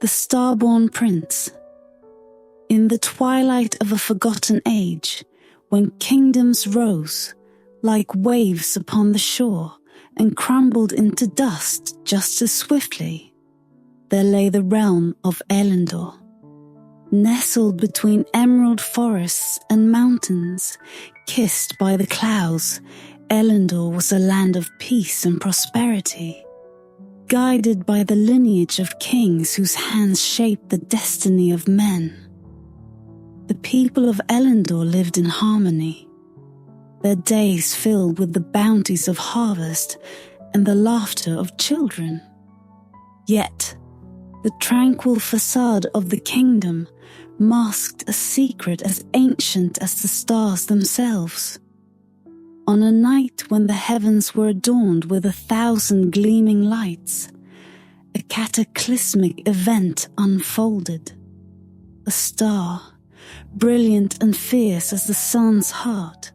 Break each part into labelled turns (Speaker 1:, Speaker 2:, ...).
Speaker 1: The Starborn Prince. In the twilight of a forgotten age, when kingdoms rose, like waves upon the shore, and crumbled into dust just as swiftly, there lay the realm of Elendor. Nestled between emerald forests and mountains, kissed by the clouds, Elendor was a land of peace and prosperity, guided by the lineage of kings whose hands shaped the destiny of men. The people of Elendor lived in harmony, their days filled with the bounties of harvest and the laughter of children. Yet, the tranquil facade of the kingdom masked a secret as ancient as the stars themselves. On a night when the heavens were adorned with 1,000 gleaming lights, a cataclysmic event unfolded. A star, brilliant and fierce as the sun's heart,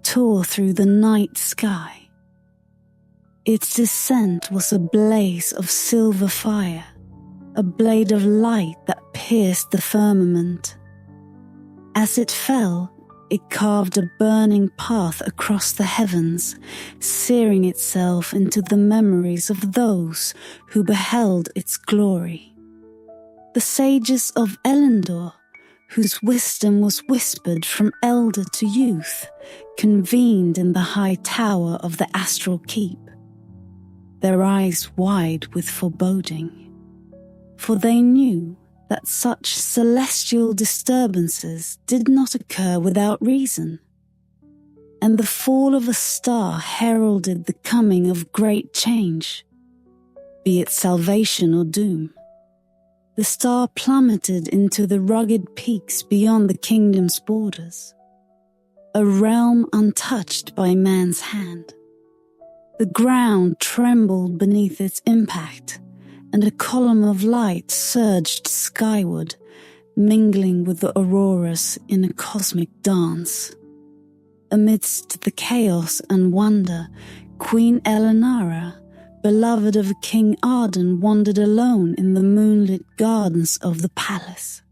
Speaker 1: tore through the night sky. Its descent was a blaze of silver fire, a blade of light that pierced the firmament. As it fell, it carved a burning path across the heavens, searing itself into the memories of those who beheld its glory. The sages of Elendor, whose wisdom was whispered from elder to youth, convened in the high tower of the astral keep, their eyes wide with foreboding, for they knew that such celestial disturbances did not occur without reason, and the fall of a star heralded the coming of great change, be it salvation or doom. The star plummeted into the rugged peaks beyond the kingdom's borders, a realm untouched by man's hand. The ground trembled beneath its impact, and a column of light surged skyward, mingling with the auroras in a cosmic dance. Amidst the chaos and wonder, Queen Elenara, beloved of King Arden, wandered alone in the moonlit gardens of the palace.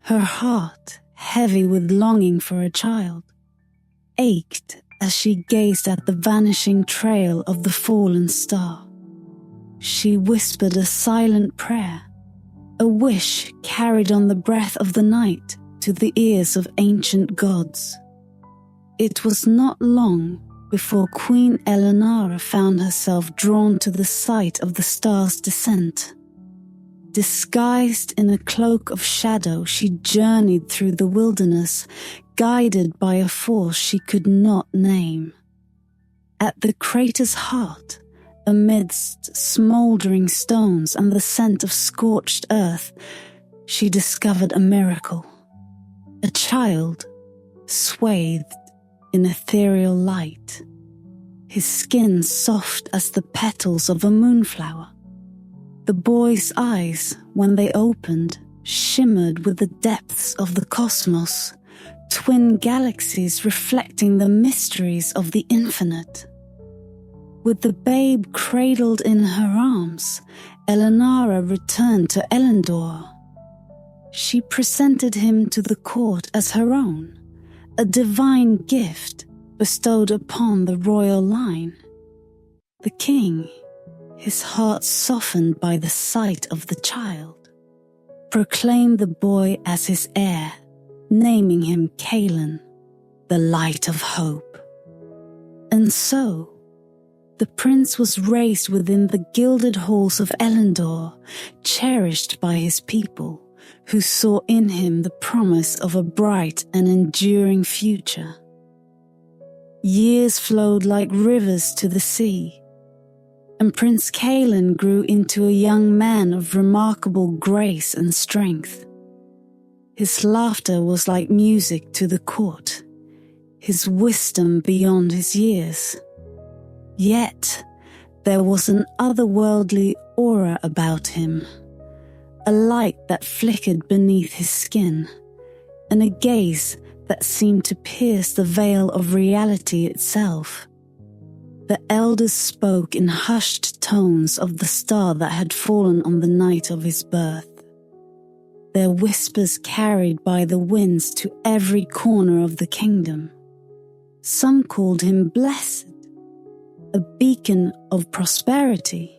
Speaker 1: Her heart, heavy with longing for a child, ached as she gazed at the vanishing trail of the fallen star. She whispered a silent prayer, a wish carried on the breath of the night to the ears of ancient gods. It was not long before Queen Elenara found herself drawn to the sight of the star's descent. Disguised in a cloak of shadow, she journeyed through the wilderness, guided by a force she could not name. At the crater's heart, amidst smouldering stones and the scent of scorched earth, she discovered a miracle. A child, swathed in ethereal light, his skin soft as the petals of a moonflower. The boy's eyes, when they opened, shimmered with the depths of the cosmos, twin galaxies reflecting the mysteries of the infinite. With the babe cradled in her arms, Elenara returned to Elendor. She presented him to the court as her own, a divine gift bestowed upon the royal line. The king, his heart softened by the sight of the child, proclaimed the boy as his heir, naming him Kalen, the light of hope. And so, the prince was raised within the gilded halls of Elendor, cherished by his people, who saw in him the promise of a bright and enduring future. Years flowed like rivers to the sea, and Prince Kalen grew into a young man of remarkable grace and strength. His laughter was like music to the court, his wisdom beyond his years. Yet, there was an otherworldly aura about him, a light that flickered beneath his skin, and a gaze that seemed to pierce the veil of reality itself. The elders spoke in hushed tones of the star that had fallen on the night of his birth. their whispers carried by the winds to every corner of the kingdom. Some called him blessed, a beacon of prosperity.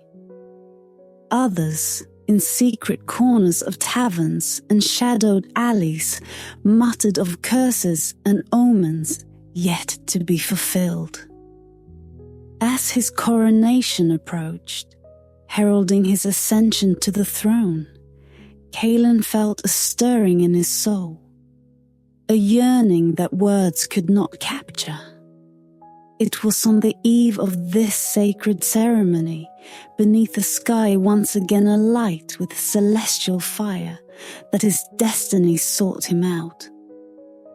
Speaker 1: Others, in secret corners of taverns and shadowed alleys, muttered of curses and omens yet to be fulfilled. As his coronation approached, heralding his ascension to the throne, Kaelin felt a stirring in his soul, a yearning that words could not capture. It was on the eve of this sacred ceremony, beneath a sky once again alight with celestial fire, that his destiny sought him out.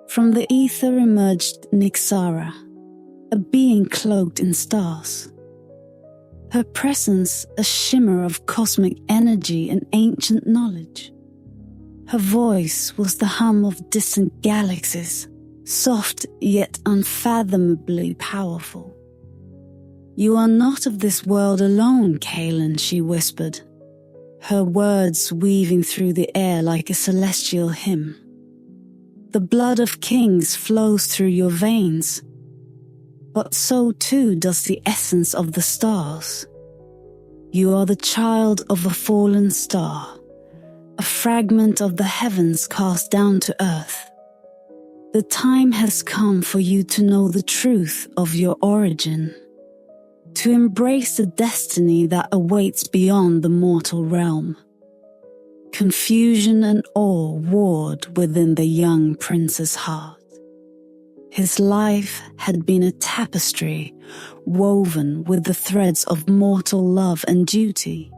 Speaker 1: From the ether emerged Nyxara, a being cloaked in stars. Her presence a shimmer of cosmic energy and ancient knowledge. Her voice was the hum of distant galaxies, soft yet unfathomably powerful. "You are not of this world alone, Kaelin," she whispered, her words weaving through the air like a celestial hymn. "The blood of kings flows through your veins, but so too does the essence of the stars. You are the child of a fallen star, a fragment of the heavens cast down to earth. The time has come for you to know the truth of your origin, to embrace the destiny that awaits beyond the mortal realm." Confusion and awe warred within the young prince's heart. His life had been a tapestry woven with the threads of mortal love and duty.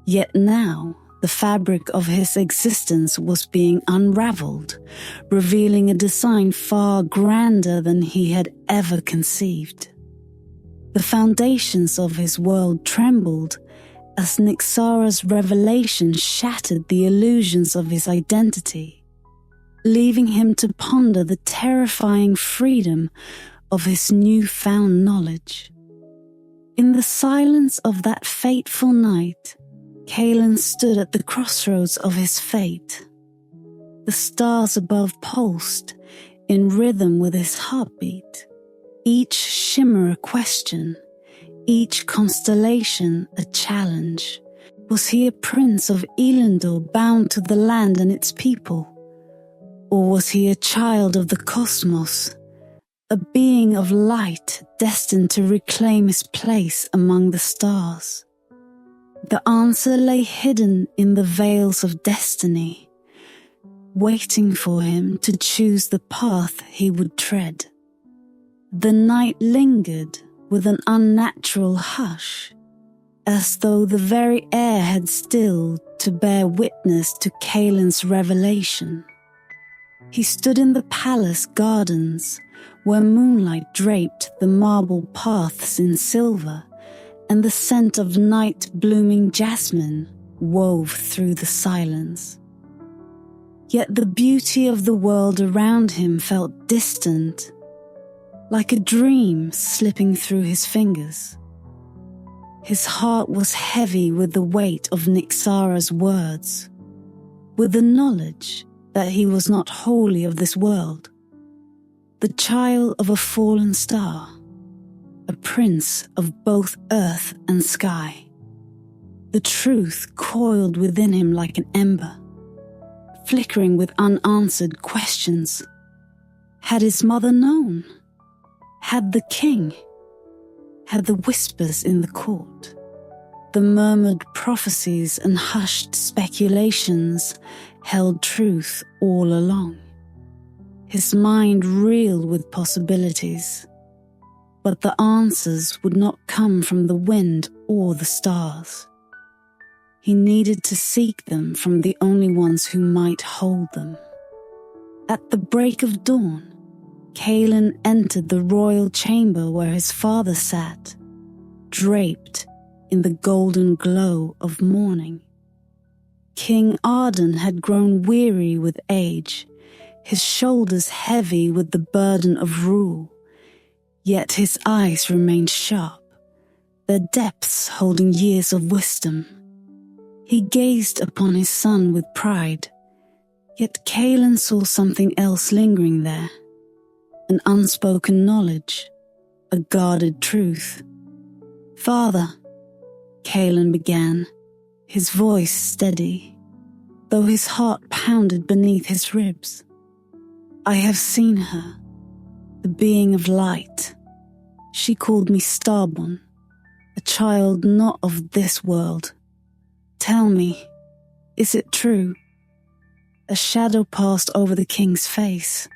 Speaker 1: Yet now, the fabric of his existence was being unraveled, revealing a design far grander than he had ever conceived. The foundations of his world trembled as Nyxara's revelation shattered the illusions of his identity, leaving him to ponder the terrifying freedom of his newfound knowledge. In the silence of that fateful night, Kaelin stood at the crossroads of his fate. The stars above pulsed in rhythm with his heartbeat, each shimmer a question, each constellation a challenge. Was he a prince of Elendor bound to the land and its people? Or was he a child of the cosmos, a being of light destined to reclaim his place among the stars? The answer lay hidden in the veils of destiny, waiting for him to choose the path he would tread. The night lingered with an unnatural hush, as though the very air had stilled to bear witness to Kaelin's revelation. He stood in the palace gardens, where moonlight draped the marble paths in silver, and the scent of night-blooming jasmine wove through the silence. Yet the beauty of the world around him felt distant, like a dream slipping through his fingers. His heart was heavy with the weight of Nyxara's words, with the knowledge that he was not wholly of this world, the child of a fallen star, a prince of both earth and sky. The truth coiled within him like an ember, flickering with unanswered questions. Had his mother known? Had the king? Had the whispers in the court, the murmured prophecies and hushed speculations held truth all along? His mind reeled with possibilities, but the answers would not come from the wind or the stars. He needed to seek them from the only ones who might hold them. At the break of dawn, Kaelin entered the royal chamber where his father sat, draped in the golden glow of morning. King Arden had grown weary with age, his shoulders heavy with the burden of rule, yet his eyes remained sharp, their depths holding years of wisdom. He gazed upon his son with pride, yet Kaelin saw something else lingering there, an unspoken knowledge, a guarded truth. "Father," Kaelin began, his voice steady, though his heart pounded beneath his ribs. "I have seen her, the being of light. She called me Starborn, a child not of this world. Tell me, is it true?" A shadow passed over the king's face,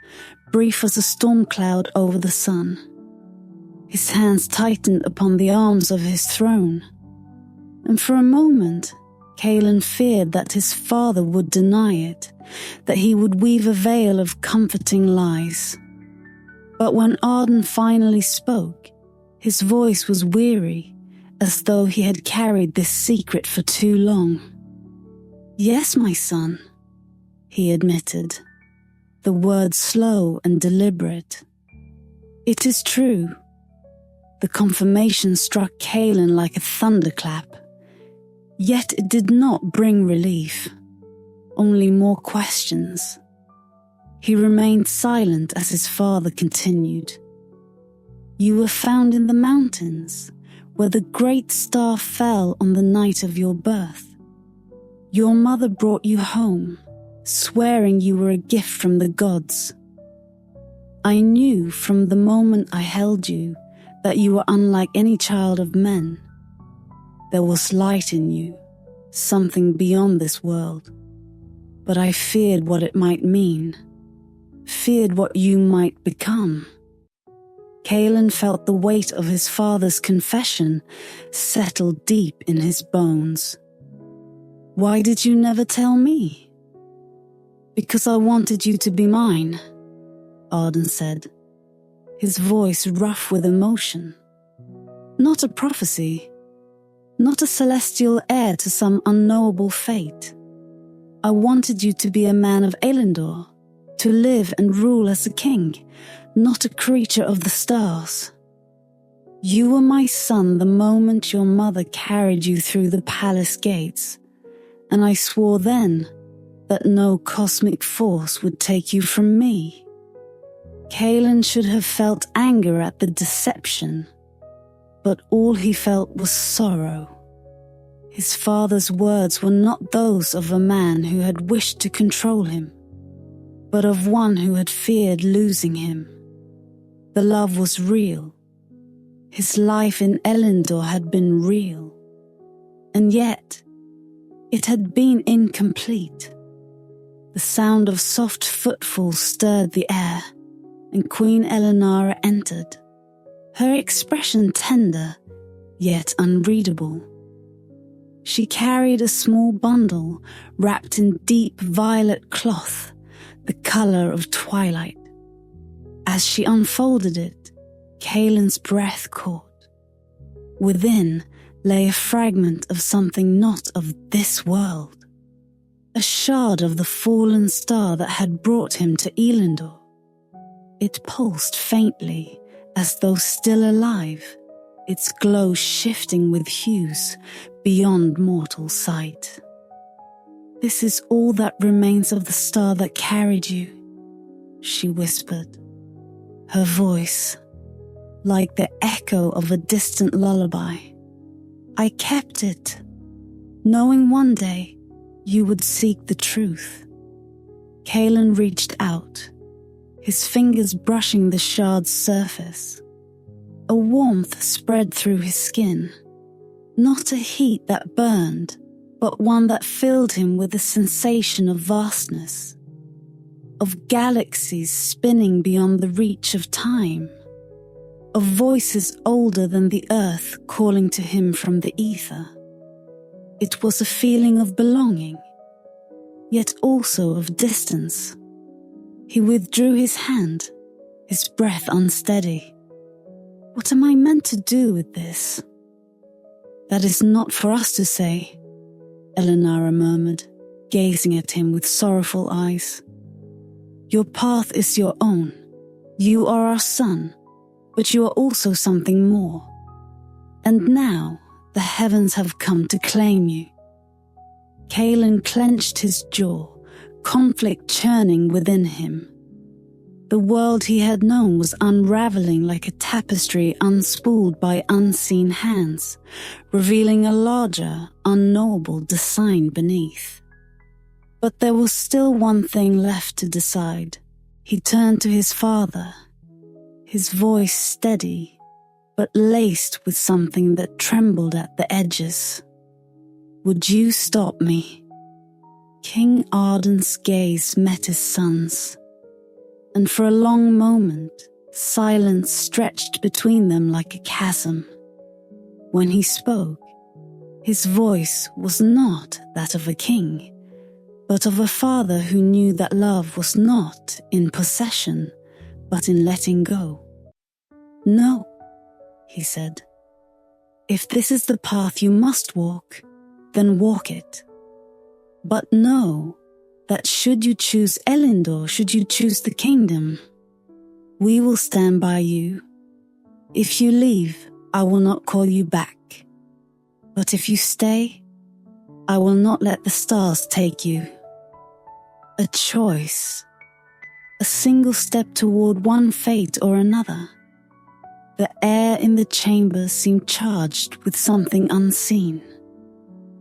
Speaker 1: brief as a storm cloud over the sun. His hands tightened upon the arms of his throne, and for a moment, Kaelin feared that his father would deny it, that he would weave a veil of comforting lies. But when Arden finally spoke, his voice was weary, as though he had carried this secret for too long. "Yes, my son," he admitted, the words slow and deliberate. "It is true." The confirmation struck Kaelin like a thunderclap. Yet it did not bring relief, only more questions. He remained silent as his father continued. "You were found in the mountains, where the great star fell on the night of your birth. Your mother brought you home, swearing you were a gift from the gods. I knew from the moment I held you that you were unlike any child of men. There was light in you, something beyond this world. But I feared what it might mean, feared what you might become." Kaelin felt the weight of his father's confession settle deep in his bones. "Why did you never tell me?" "Because I wanted you to be mine," Arden said, his voice rough with emotion. "Not a prophecy, not a celestial heir to some unknowable fate. I wanted you to be a man of Elendor, to live and rule as a king, not a creature of the stars. You were my son the moment your mother carried you through the palace gates, and I swore then that no cosmic force would take you from me." Kaelin should have felt anger at the deception, but all he felt was sorrow. His father's words were not those of a man who had wished to control him, but of one who had feared losing him. The love was real. His life in Elendor had been real. And yet, it had been incomplete. The sound of soft footfalls stirred the air, and Queen Elenara entered, her expression tender, yet unreadable. She carried a small bundle wrapped in deep violet cloth, the color of twilight. As she unfolded it, Kaelin's breath caught. Within lay a fragment of something not of this world, a shard of the fallen star that had brought him to Elendor. It pulsed faintly, as though still alive, its glow shifting with hues beyond mortal sight. "This is all that remains of the star that carried you," she whispered, her voice like the echo of a distant lullaby. "I kept it, knowing one day you would seek the truth." Kaelin reached out, his fingers brushing the shard's surface. A warmth spread through his skin, not a heat that burned, but one that filled him with a sensation of vastness, of galaxies spinning beyond the reach of time, of voices older than the earth calling to him from the ether. It was a feeling of belonging, yet also of distance. He withdrew his hand, his breath unsteady. "What am I meant to do with this?" "That is not for us to say," Elenara murmured, gazing at him with sorrowful eyes. "Your path is your own. You are our son, but you are also something more. And now the heavens have come to claim you." Kaelin clenched his jaw, conflict churning within him. The world he had known was unraveling like a tapestry unspooled by unseen hands, revealing a larger, unknowable design beneath. But there was still one thing left to decide. He turned to his father, his voice steady, but laced with something that trembled at the edges. "Would you stop me?" King Arden's gaze met his son's, and for a long moment, silence stretched between them like a chasm. When he spoke, his voice was not that of a king, but of a father who knew that love was not in possession, but in letting go. "No," he said. "If this is the path you must walk, then walk it. But know that should you choose Elendor, should you choose the kingdom, we will stand by you. If you leave, I will not call you back. But if you stay, I will not let the stars take you." A choice. A single step toward one fate or another. The air in the chamber seemed charged with something unseen.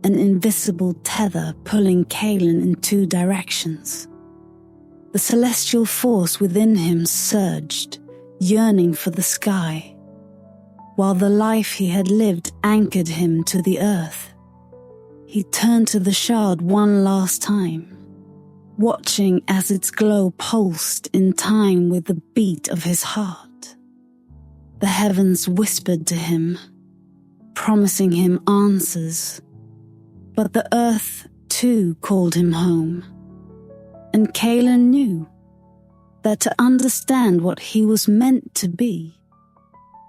Speaker 1: An invisible tether pulling Kaelin in two directions. The celestial force within him surged, yearning for the sky, while the life he had lived anchored him to the earth. He turned to the shard one last time, watching as its glow pulsed in time with the beat of his heart. The heavens whispered to him, promising him answers. But the earth, too, called him home. And Kaelin knew that to understand what he was meant to be,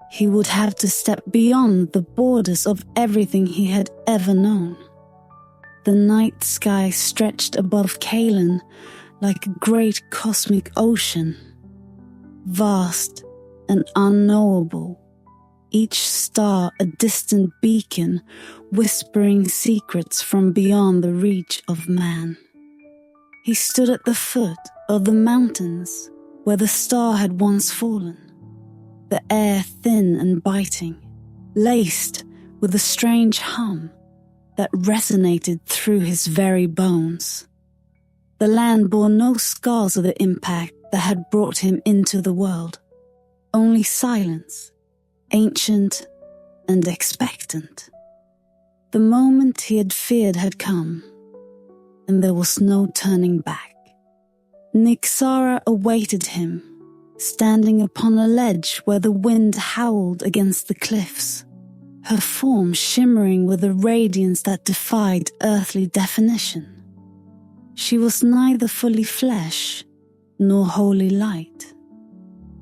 Speaker 1: he would have to step beyond the borders of everything he had ever known. The night sky stretched above Kaelin like a great cosmic ocean, vast and unknowable. Each star a distant beacon, whispering secrets from beyond the reach of man. He stood at the foot of the mountains where the star had once fallen, the air thin and biting, laced with a strange hum that resonated through his very bones. The land bore no scars of the impact that had brought him into the world, only silence, ancient and expectant. The moment he had feared had come, and there was no turning back. Nyxara awaited him, standing upon a ledge where the wind howled against the cliffs, her form shimmering with a radiance that defied earthly definition. She was neither fully flesh nor wholly light,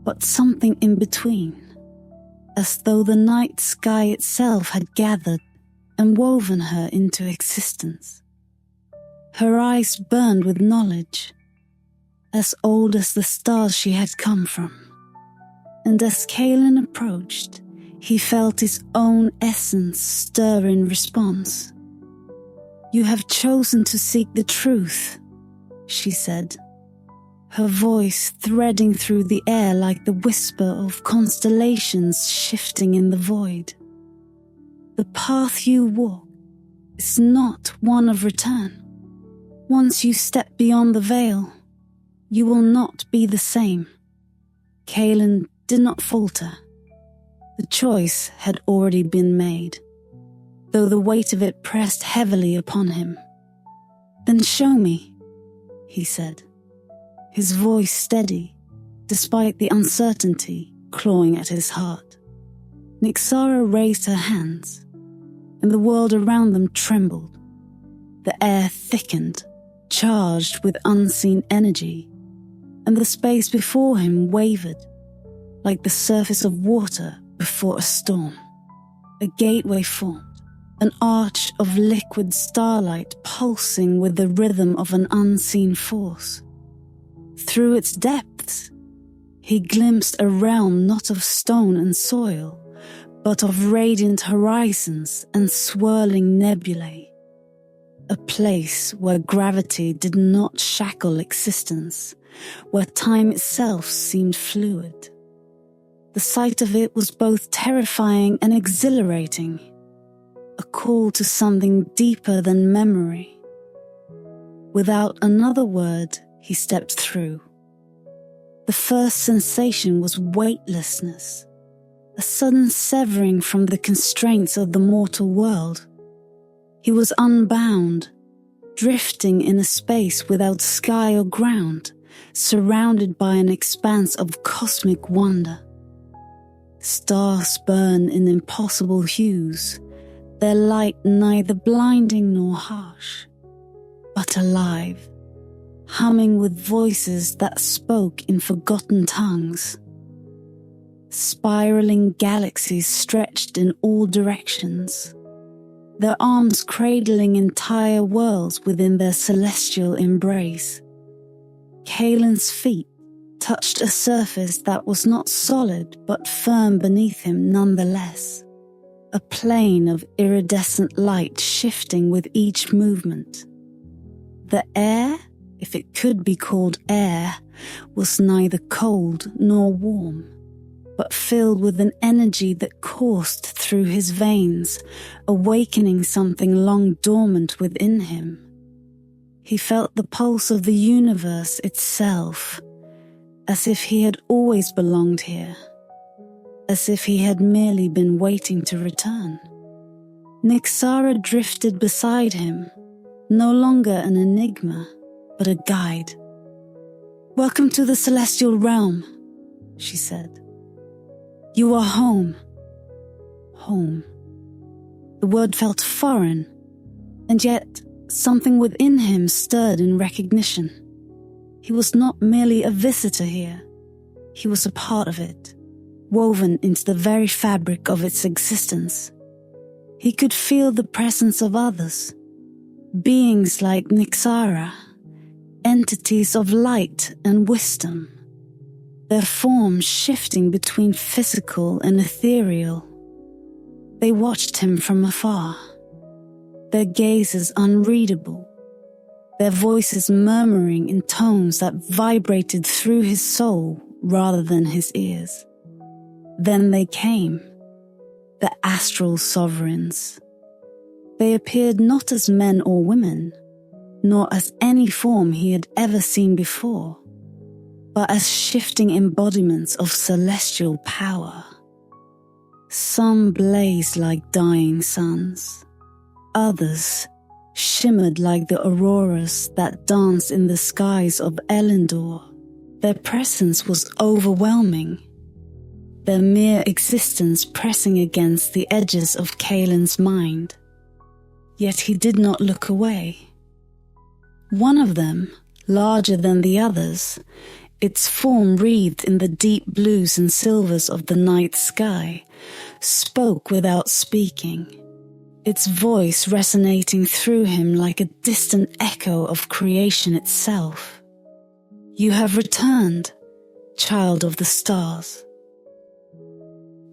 Speaker 1: but something in between, as though the night sky itself had gathered and woven her into existence. Her eyes burned with knowledge, as old as the stars she had come from, and as Kaelin approached, he felt his own essence stir in response. "You have chosen to seek the truth," she said, her voice threading through the air like the whisper of constellations shifting in the void. "The path you walk is not one of return. Once you step beyond the veil, you will not be the same." Kaelin did not falter. The choice had already been made, though the weight of it pressed heavily upon him. "Then show me," he said, his voice steady, despite the uncertainty clawing at his heart. Nyxara raised her hands, and the world around them trembled. The air thickened, charged with unseen energy, and the space before him wavered, like the surface of water before a storm. A gateway formed, an arch of liquid starlight pulsing with the rhythm of an unseen force. Through its depths, he glimpsed a realm not of stone and soil, but of radiant horizons and swirling nebulae. a place where gravity did not shackle existence, where time itself seemed fluid. The sight of it was both terrifying and exhilarating, a call to something deeper than memory. Without another word, he stepped through. The first sensation was weightlessness, a sudden severing from the constraints of the mortal world. He was unbound, drifting in a space without sky or ground, surrounded by an expanse of cosmic wonder. Stars burn in impossible hues, their light neither blinding nor harsh, but alive, humming with voices that spoke in forgotten tongues. Spiraling galaxies stretched in all directions, their arms cradling entire worlds within their celestial embrace. Kalen's feet touched a surface that was not solid but firm beneath him nonetheless, a plane of iridescent light shifting with each movement. The air, if it could be called air, was neither cold nor warm, but filled with an energy that coursed through his veins, awakening something long dormant within him. He felt the pulse of the universe itself, as if he had always belonged here, as if he had merely been waiting to return. Nyxara drifted beside him, no longer an enigma, but a guide. "Welcome to the celestial realm," she said. "You are home." Home. The word felt foreign, and yet something within him stirred in recognition. He was not merely a visitor here. He was a part of it, woven into the very fabric of its existence. He could feel the presence of others, beings like Nyxara, entities of light and wisdom, their forms shifting between physical and ethereal. They watched him from afar, their gazes unreadable, their voices murmuring in tones that vibrated through his soul rather than his ears. Then they came, the astral sovereigns. They appeared not as men or women, nor as any form he had ever seen before, but as shifting embodiments of celestial power. Some blazed like dying suns, others shimmered like the auroras that dance in the skies of Elendor. Their presence was overwhelming, their mere existence pressing against the edges of Kalen's mind. Yet he did not look away. One of them, larger than the others, its form wreathed in the deep blues and silvers of the night sky, spoke without speaking, its voice resonating through him like a distant echo of creation itself. "You have returned, child of the stars."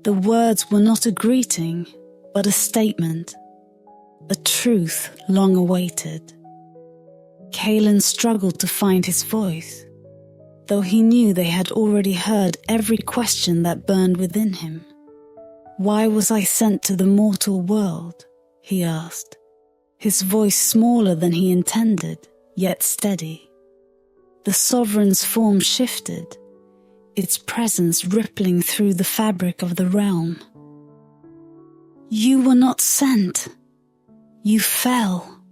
Speaker 1: The words were not a greeting, but a statement, a truth long awaited. Kalen struggled to find his voice, though he knew they had already heard every question that burned within him. "Why was I sent to the mortal world?" he asked, his voice smaller than he intended, yet steady. The sovereign's form shifted, its presence rippling through the fabric of the realm. "You were not sent. You fell."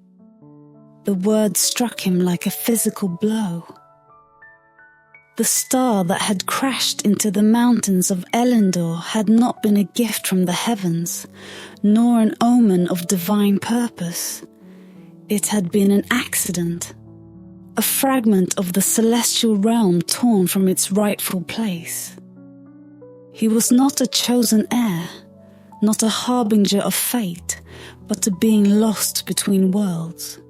Speaker 1: The word struck him like a physical blow. The star that had crashed into the mountains of Elendor had not been a gift from the heavens, nor an omen of divine purpose. It had been an accident, a fragment of the celestial realm torn from its rightful place. He was not a chosen heir, not a harbinger of fate, but a being lost between worlds.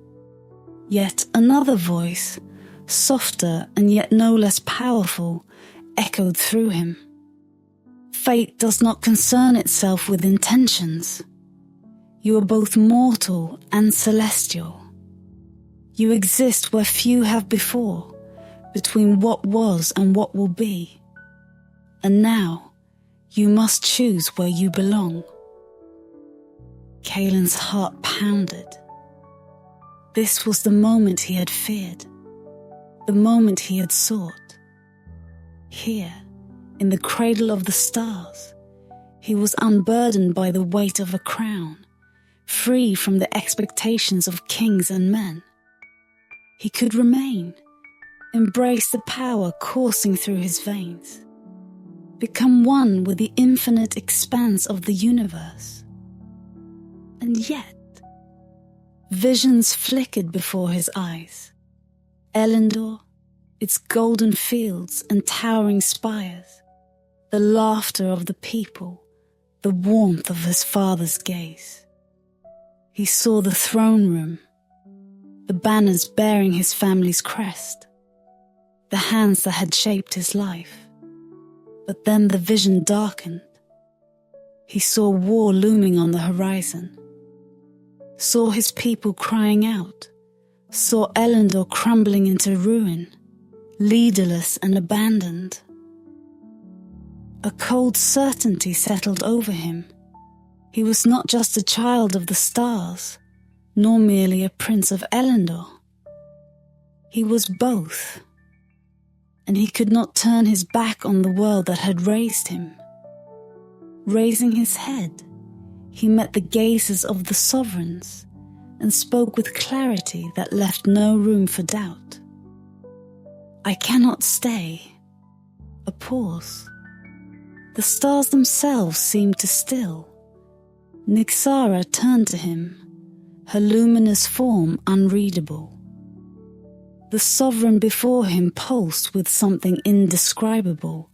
Speaker 1: Yet another voice, softer and yet no less powerful, echoed through him. "Fate does not concern itself with intentions. You are both mortal and celestial. You exist where few have before, between what was and what will be. And now, you must choose where you belong. Kaelin's heart pounded. This was the moment he had feared, the moment he had sought. Here, in the cradle of the stars, he was unburdened by the weight of a crown, free from the expectations of kings and men. He could remain, embrace the power coursing through his veins, become one with the infinite expanse of the universe. And yet, visions flickered before his eyes. Elendor, its golden fields and towering spires, the laughter of the people, the warmth of his father's gaze. He saw the throne room, the banners bearing his family's crest, the hands that had shaped his life. But then the vision darkened. He saw war looming on the horizon, saw his people crying out, saw Elendor crumbling into ruin, leaderless and abandoned. A cold certainty settled over him. He was not just a child of the stars, nor merely a prince of Elendor. He was both, and he could not turn his back on the world that had raised him. Raising his head, he met the gazes of the sovereigns and spoke with clarity that left no room for doubt. I cannot stay. A pause. The stars themselves seemed to still. Nyxara turned to him, her luminous form unreadable. The sovereign before him pulsed with something indescribable,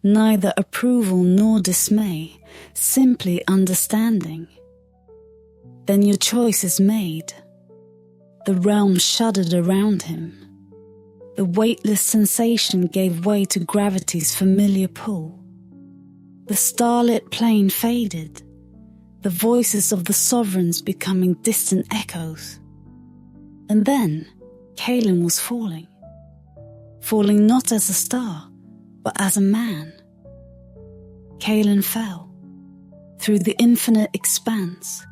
Speaker 1: neither approval nor dismay, simply understanding. Then your choice is made. The realm shuddered around him. The weightless sensation gave way to gravity's familiar pull. The starlit plain faded, the voices of the sovereigns becoming distant echoes. And then Kaelin was falling. Falling not as a star, but as a man. Kaelin fell. Through the infinite expanse,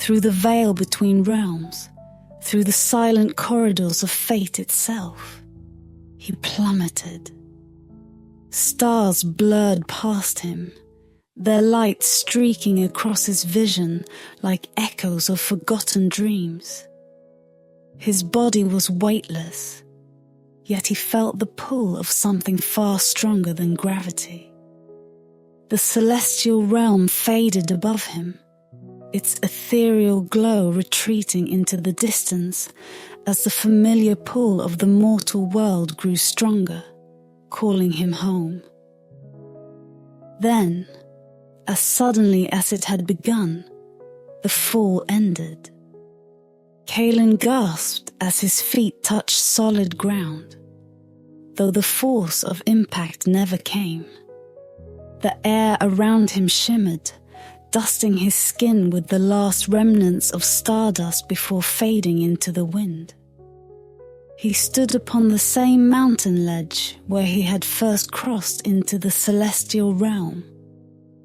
Speaker 1: through the veil between realms, through the silent corridors of fate itself. He plummeted. Stars blurred past him, their light streaking across his vision like echoes of forgotten dreams. His body was weightless, yet he felt the pull of something far stronger than gravity. The celestial realm faded above him, its ethereal glow retreating into the distance as the familiar pull of the mortal world grew stronger, calling him home. Then, as suddenly as it had begun, the fall ended. Kaelin gasped as his feet touched solid ground, though the force of impact never came. The air around him shimmered, dusting his skin with the last remnants of stardust before fading into the wind. He stood upon the same mountain ledge where he had first crossed into the celestial realm.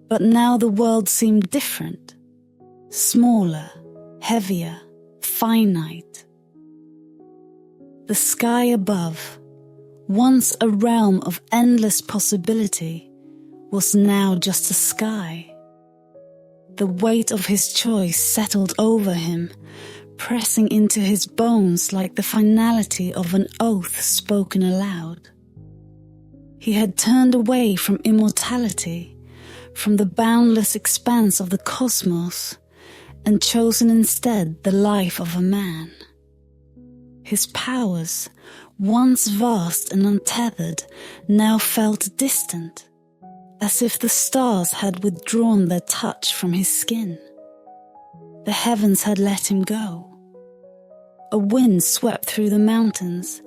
Speaker 1: But now the world seemed different, smaller, heavier, finite. The sky above, once a realm of endless possibility, was now just a sky. The weight of his choice settled over him, pressing into his bones like the finality of an oath spoken aloud. He had turned away from immortality, from the boundless expanse of the cosmos, and chosen instead the life of a man. His powers, once vast and untethered, now felt distant, as if the stars had withdrawn their touch from his skin. The heavens had let him go. A wind swept through the mountains,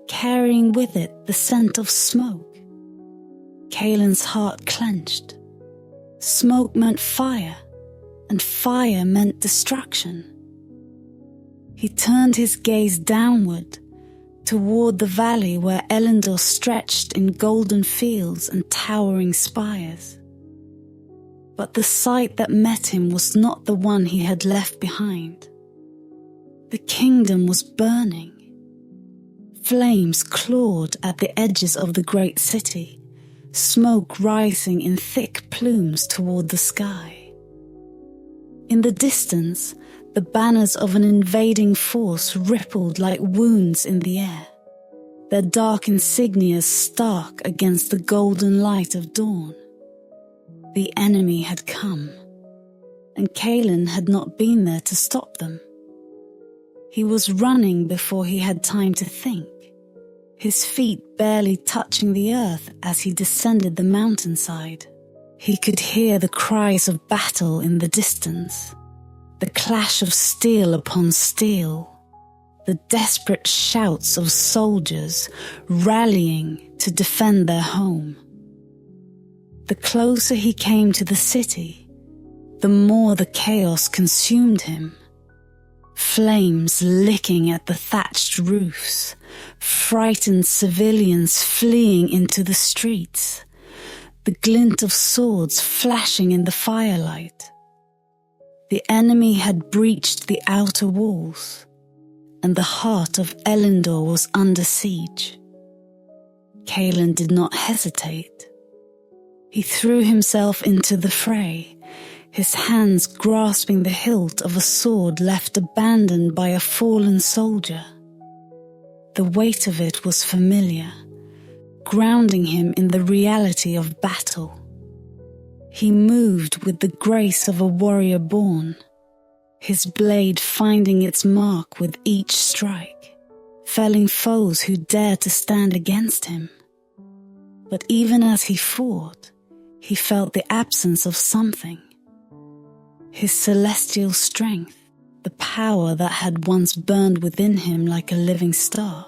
Speaker 1: carrying with it the scent of smoke. Kaelin's heart clenched. Smoke meant fire, and fire meant destruction. He turned his gaze downward, toward the valley where Elendor stretched in golden fields and towering spires. But the sight that met him was not the one he had left behind. The kingdom was burning. Flames clawed at the edges of the great city, smoke rising in thick plumes toward the sky. In the distance, the banners of an invading force rippled like wounds in the air, their dark insignias stark against the golden light of dawn. The enemy had come, and Kaelin had not been there to stop them. He was running before he had time to think, his feet barely touching the earth as he descended the mountainside. He could hear the cries of battle in the distance, the clash of steel upon steel, the desperate shouts of soldiers rallying to defend their home. The closer he came to the city, the more the chaos consumed him. Flames licking at the thatched roofs, frightened civilians fleeing into the streets, the glint of swords flashing in the firelight. The enemy had breached the outer walls, and the heart of Elendor was under siege. Kaelin did not hesitate. He threw himself into the fray, his hands grasping the hilt of a sword left abandoned by a fallen soldier. The weight of it was familiar, grounding him in the reality of battle. He moved with the grace of a warrior born, his blade finding its mark with each strike, felling foes who dared to stand against him. But even as he fought, he felt the absence of something. His celestial strength, the power that had once burned within him like a living star,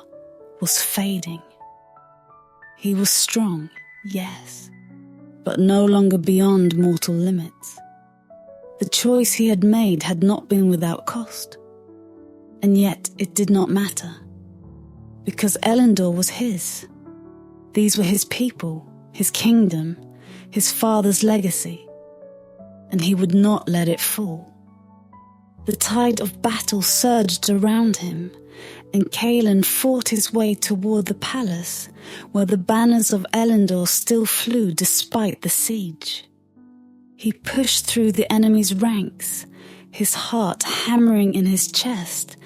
Speaker 1: was fading. He was strong, yes, but no longer beyond mortal limits. The choice he had made had not been without cost. And yet it did not matter, because Elendor was his. These were his people, his kingdom, his father's legacy, and he would not let it fall. The tide of battle surged around him, and Kaelin fought his way toward the palace, where the banners of Elendor still flew despite the siege. He pushed through the enemy's ranks, his heart hammering in his chest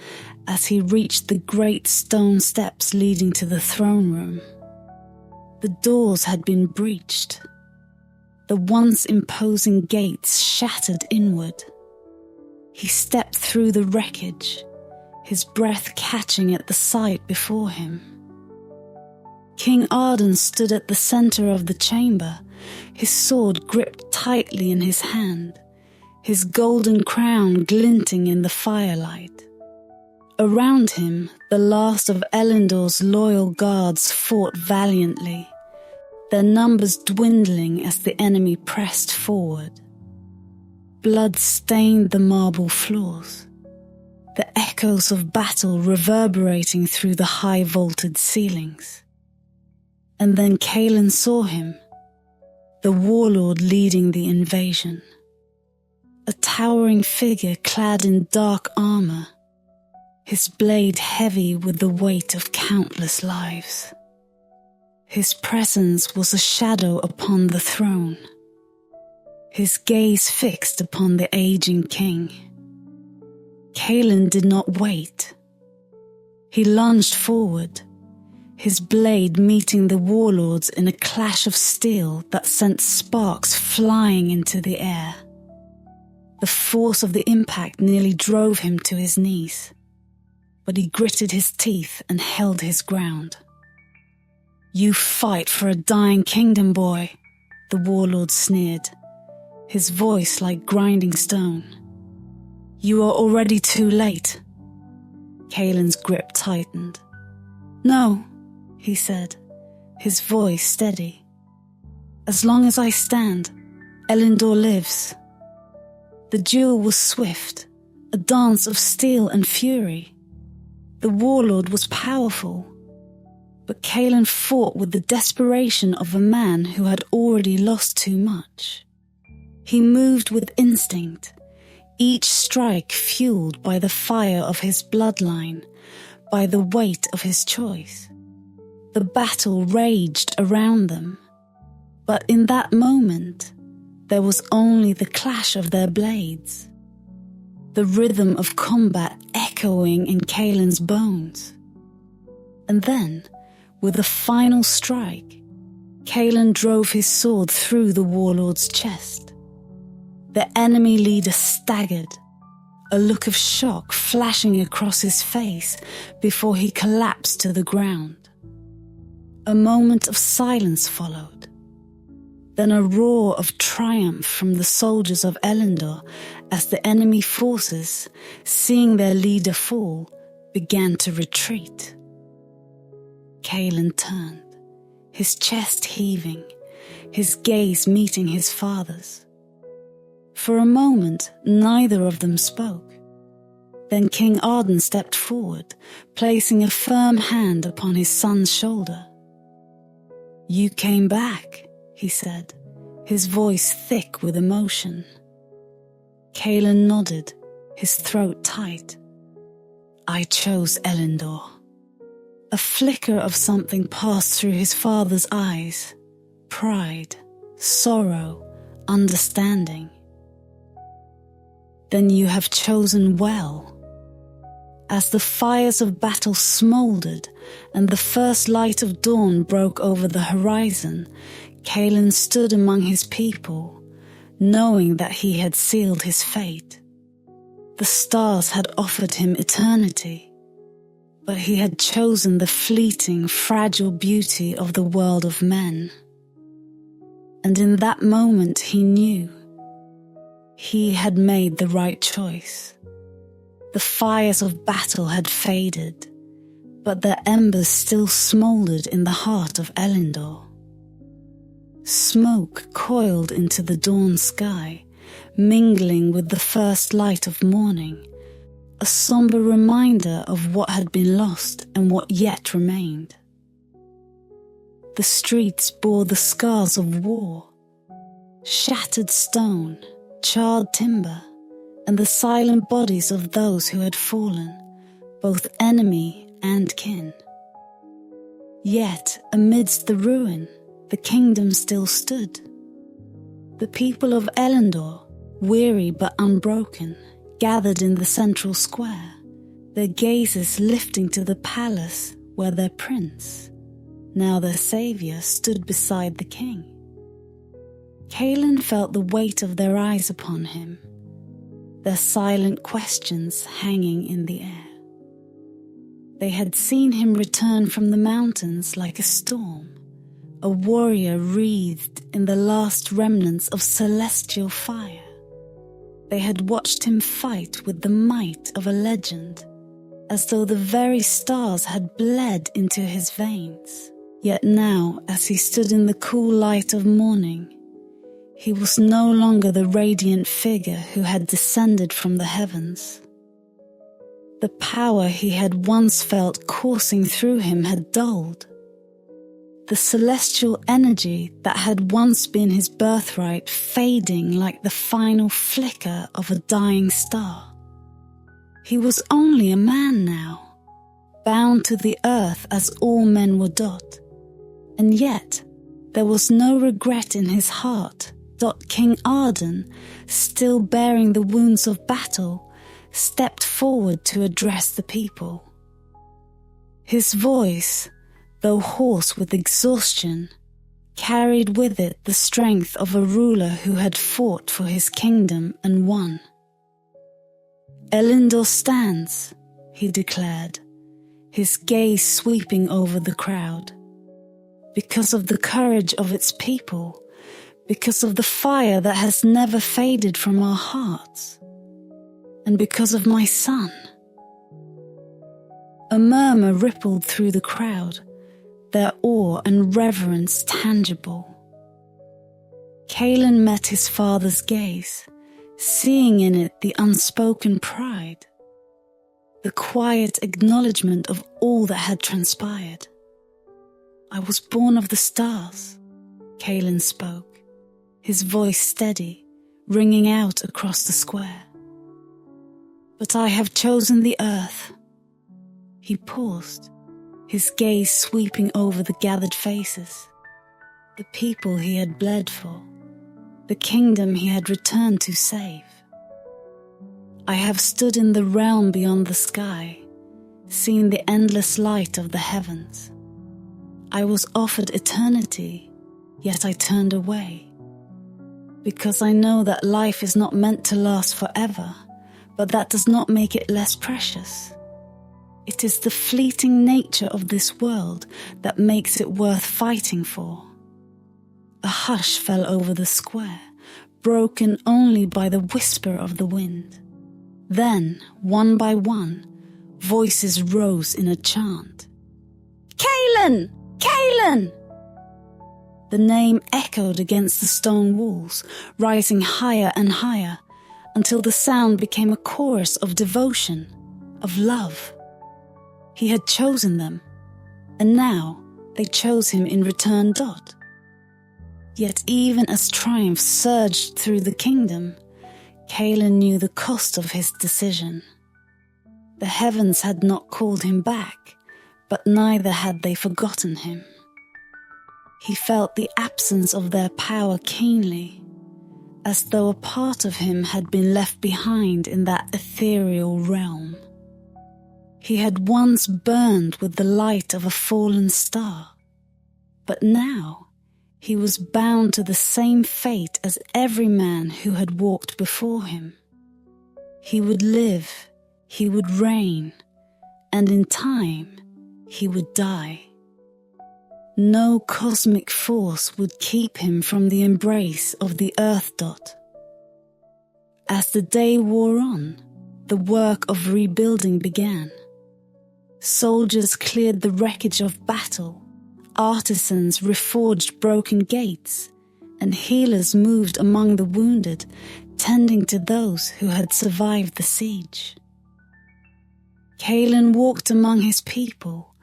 Speaker 1: as he reached the great stone steps leading to the throne room. The doors had been breached, the once imposing gates shattered inward. He stepped through the wreckage, his breath catching at the sight before him. King Arden stood at the center of the chamber, his sword gripped tightly in his hand, his golden crown glinting in the firelight. Around him, the last of Elendor's loyal guards fought valiantly, their numbers dwindling as the enemy pressed forward. Blood stained the marble floors, the echoes of battle reverberating through the high-vaulted ceilings. And then Kaelin saw him, the warlord leading the invasion. A towering figure clad in dark armor, his blade heavy with the weight of countless lives. His presence was a shadow upon the throne, his gaze fixed upon the aging king. Kaelin did not wait. He lunged forward, his blade meeting the warlord's in a clash of steel that sent sparks flying into the air. The force of the impact nearly drove him to his knees, but he gritted his teeth and held his ground. "You fight for a dying kingdom, boy," the warlord sneered, his voice like grinding stone. "You are already too late." Kaelin's grip tightened. "No," he said, his voice steady. "As long as I stand, Elendor lives." The duel was swift, a dance of steel and fury. The warlord was powerful, but Kaelin fought with the desperation of a man who had already lost too much. He moved with instinct, each strike fueled by the fire of his bloodline, by the weight of his choice. The battle raged around them, but in that moment, there was only the clash of their blades, the rhythm of combat echoing in Kaelin's bones. And then, with a final strike, Kaelin drove his sword through the warlord's chest. The enemy leader staggered, a look of shock flashing across his face before he collapsed to the ground. A moment of silence followed. Then a roar of triumph from the soldiers of Elendor as the enemy forces, seeing their leader fall, began to retreat. Kaelin turned, his chest heaving, his gaze meeting his father's. For a moment, neither of them spoke. Then King Arden stepped forward, placing a firm hand upon his son's shoulder. "You came back," he said, his voice thick with emotion. Kaelin nodded, his throat tight. "I chose Elendor." A flicker of something passed through his father's eyes. Pride, sorrow, understanding. "Then you have chosen well." As the fires of battle smouldered and the first light of dawn broke over the horizon, Kaelin stood among his people, knowing that he had sealed his fate. The stars had offered him eternity, but he had chosen the fleeting, fragile beauty of the world of men. And in that moment he knew he had made the right choice. The fires of battle had faded, but their embers still smouldered in the heart of Elendor. Smoke coiled into the dawn sky, mingling with the first light of morning, a somber reminder of what had been lost and what yet remained. The streets bore the scars of war, shattered stone, charred timber, and the silent bodies of those who had fallen, both enemy and kin. Yet, amidst the ruin, the kingdom still stood. The people of Elendor, weary but unbroken, gathered in the central square, their gazes lifting to the palace where their prince, now their savior, stood beside the king. Kaelin felt the weight of their eyes upon him, their silent questions hanging in the air. They had seen him return from the mountains like a storm, a warrior wreathed in the last remnants of celestial fire. They had watched him fight with the might of a legend, as though the very stars had bled into his veins. Yet now, as he stood in the cool light of morning, he was no longer the radiant figure who had descended from the heavens. The power he had once felt coursing through him had dulled. The celestial energy that had once been his birthright fading like the final flicker of a dying star. He was only a man now, bound to the earth as all men were Dot. And yet, there was no regret in his heart. King Arden, still bearing the wounds of battle, stepped forward to address the people. His voice, though hoarse with exhaustion, carried with it the strength of a ruler who had fought for his kingdom and won. "Elendor stands," he declared, his gaze sweeping over the crowd. "Because of the courage of its people, because of the fire that has never faded from our hearts, and because of my son." A murmur rippled through the crowd, their awe and reverence tangible. Kaelin met his father's gaze, seeing in it the unspoken pride. the quiet acknowledgement of all that had transpired. "I was born of the stars," Kaelin spoke, his voice steady, ringing out across the square. "But I have chosen the earth." He paused, his gaze sweeping over the gathered faces, the people he had bled for, the kingdom he had returned to save. "I have stood in the realm beyond the sky, seen the endless light of the heavens. I was offered eternity, yet I turned away. Because I know that life is not meant to last forever, but that does not make it less precious. It is the fleeting nature of this world that makes it worth fighting for." A hush fell over the square, broken only by the whisper of the wind. Then, one by one, voices rose in a chant. "Kaelin! Kaelin!" The name echoed against the stone walls, rising higher and higher, until the sound became a chorus of devotion, of love. He had chosen them, and now they chose him in return. Yet even as triumph surged through the kingdom, Kaelin knew the cost of his decision. The heavens had not called him back, but neither had they forgotten him. He felt the absence of their power keenly, as though a part of him had been left behind in that ethereal realm. He had once burned with the light of a fallen star, but now he was bound to the same fate as every man who had walked before him. He would live, he would reign, and in time he would die. No cosmic force would keep him from the embrace of the Earth. As the day wore on, the work of rebuilding began. Soldiers cleared the wreckage of battle, artisans reforged broken gates, and healers moved among the wounded, tending to those who had survived the siege. Kaelin walked among his people,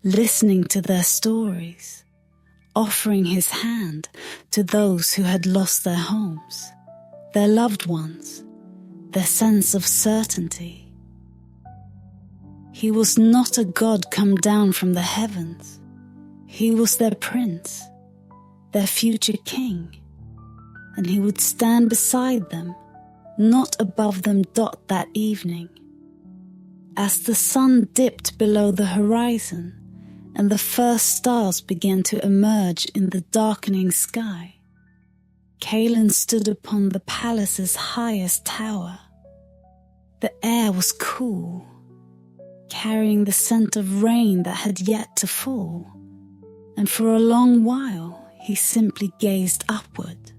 Speaker 1: listening to their stories, offering his hand to those who had lost their homes, their loved ones, their sense of certainty. He was not a god come down from the heavens. He was their prince, their future king, and he would stand beside them, not above them. That evening. As the sun dipped below the horizon and the first stars began to emerge in the darkening sky, Kaelin stood upon the palace's highest tower. The air was cool, carrying the scent of rain that had yet to fall, and for a long while he simply gazed upward.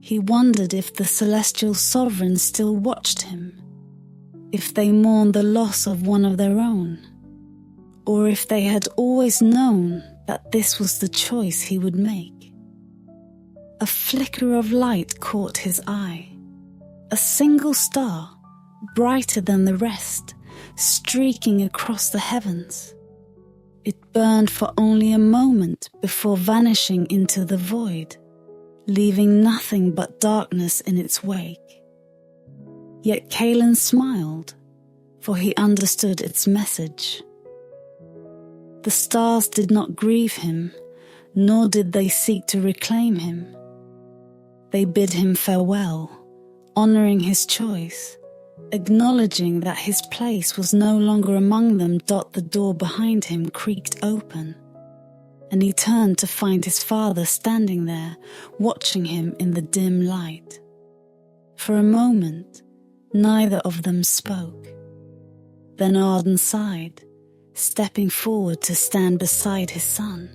Speaker 1: He wondered if the celestial sovereigns still watched him, if they mourned the loss of one of their own, or if they had always known that this was the choice he would make. A flicker of light caught his eye, a single star, brighter than the rest, streaking across the heavens. It burned for only a moment before vanishing into the void, leaving nothing but darkness in its wake. Yet Kaelin smiled, for he understood its message. The stars did not grieve him, nor did they seek to reclaim him. They bid him farewell, honoring his choice, acknowledging that his place was no longer among them. The door behind him creaked open, and he turned to find his father standing there, watching him in the dim light. For a moment, neither of them spoke. Then Arden sighed, stepping forward to stand beside his son.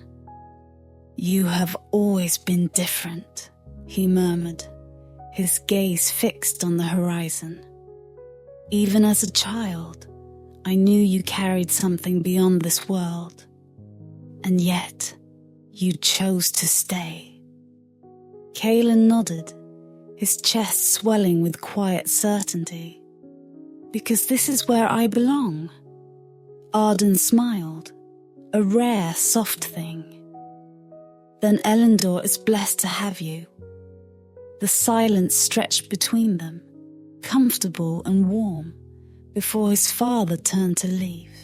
Speaker 1: "You have always been different," he murmured, his gaze fixed on the horizon. "Even as a child, I knew you carried something beyond this world. And yet, you chose to stay." Kaelin nodded, his chest swelling with quiet certainty. because this is where I belong." Arden smiled, a rare, soft thing. "Then Elendor is blessed to have you." The silence stretched between them, comfortable and warm, before his father turned to leave.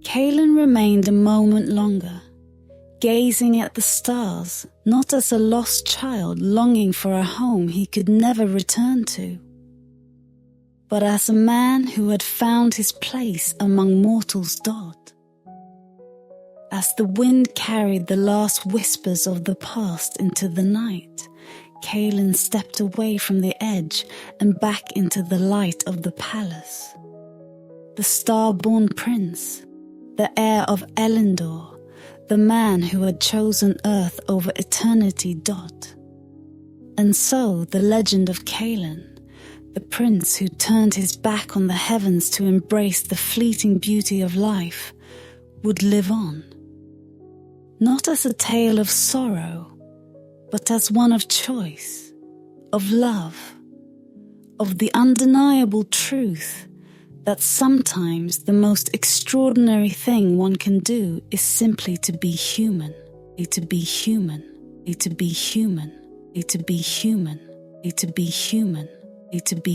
Speaker 1: Kaelin remained a moment longer, gazing at the stars, not as a lost child longing for a home he could never return to, but as a man who had found his place among mortals' dot. As the wind carried the last whispers of the past into the night, Kaelin stepped away from the edge and back into the light of the palace. The Starborn prince, the heir of Elendor, the man who had chosen Earth over eternity dot. And so the legend of Kaelin, the prince who turned his back on the heavens to embrace the fleeting beauty of life, would live on. Not as a tale of sorrow, but as one of choice, of love, of the undeniable truth that sometimes the most extraordinary thing one can do is simply to be human, to be human, to be human, to be human, to be human, to be